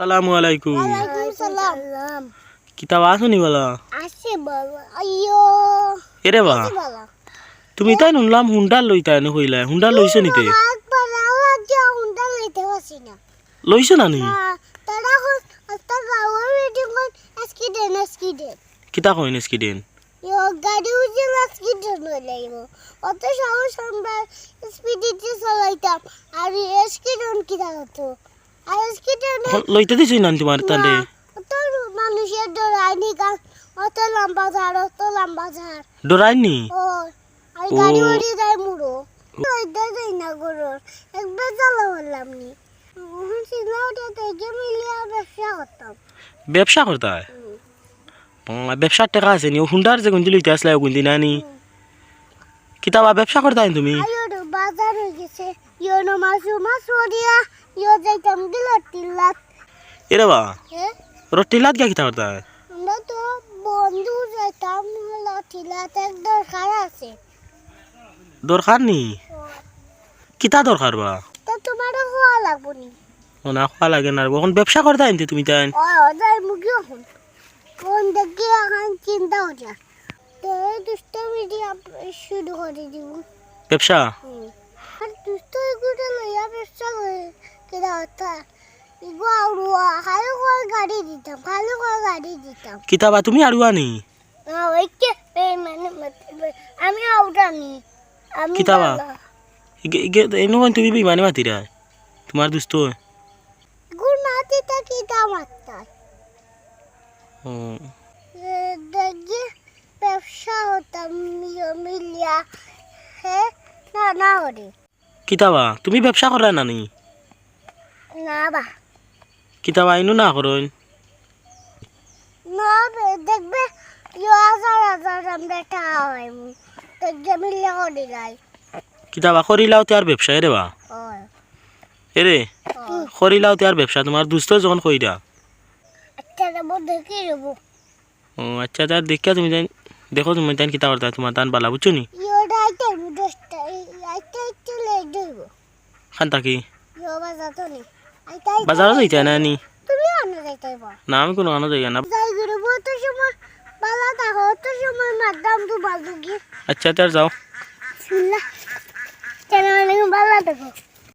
সালামু আলাইকুম। ওয়ালাইকুম সালাম। কিতাব আসনি বলা আছে বাবা আইয়ো এরে বা তুমি তাই নুনলাম হুন্ডা লইতা নে কইলা হুন্ডা লইছ নিতে একবার আওয়াজে হুন্ডা লইতে পারছি না লইছ না নি তারা হস্তা গাওয়ার মিটিং স্কিডেন কিতা কইন স্কিডেন ইয়ো গাড়ি উজে স্কিডেন লইলাইবো অত সহজ আমরা স্পিডে চালাইতাম আর স্কিডেন কিটা হতো আর স্কিডেন লইতে দিছই না তোমার তান্ডে তো মানুষের ডরাইনি গান অত লম্বা ঝাড় ডরাইনি ও আর গাড়ি ওড়ি যায় মুড়ো ওইটা যাই না গরর একবার চালা বললাম নি সিনাওটা থেকে মিলিয়ে ব্যবসা করতাম ব্যবসা করতা ব্যবসার টাকা আছে নি হুন্ডার যে গুঞ্জি লইতে আসলে গুঞ্জি নানি কিতাবা ব্যবসা করতা তুমি আইও বাজার হয়ে গেছে ইয়োনো মাছ ওড়িয়া ইয়ো যাইতাম দিল টিলাত এরে বা হ্যাঁ রটিলাত গা কিতা করতা আমরা তো বন্ধু যাইতাম টিলাত এক দরকার আছে দরকার নি কিতা দরকার বা তা তোমার হওয়া লাগবো নি না খাওয়া লাগে না এখন ব্যবসা করতা এনতে তুমি তাই ও যাই মুখে এখন কোন দেখে এখন চিন্তা হচ্ছে তো দুষ্ট মিডিয়া শুরু করে দিব ব্যবসা আর দুষ্ট এগুলো লইয়া ব্যবসা করে কেনা হতা ইগো আউড়ুয়া ভালো করে গাড়ি দিতাম কিতাবা তুমি আড়ুয়া নি ওইকে মানে আমি আউটানি আমি কিতাবা এনো তুমি বিমানে মাতিরা তোমার দুস্থ গুণ মাতি তা কিতা মাত্তা দেখি ব্যবসা হতাম মিলিয়া হে না হরে কিতাবা তুমি ব্যবসা করা না নি না বা কিতাবা ইনো না করো না দেখবে হাজার আমরা টাকা হয় দেখবে মিলিয়া করে যাই কিতাবা করিলাও তার ব্যবসা এরে বা হয় এরে করিলাও তার ব্যবসা তোমার দুস্থ যখন কইরা আচ্ছা যাবো দেখি যাবো ও আচ্ছা তার দেখিয়া তুমি তাই দেখো তুমি তাই কিতা করতা তোমার তান বালা বুঝছো নি রাইতে দশটা একটু লেট হইব খান তাকি বাজাতো নি বাজারও যাইতা না নি তুমি আনো যাইতে না আমি কোনো আনো যাই না যাই করে বহুত সময় বালা থাকো তো সময় মারদাম তো বাজুকি আচ্ছা তার যাও শুনলা কেন বালা থাকো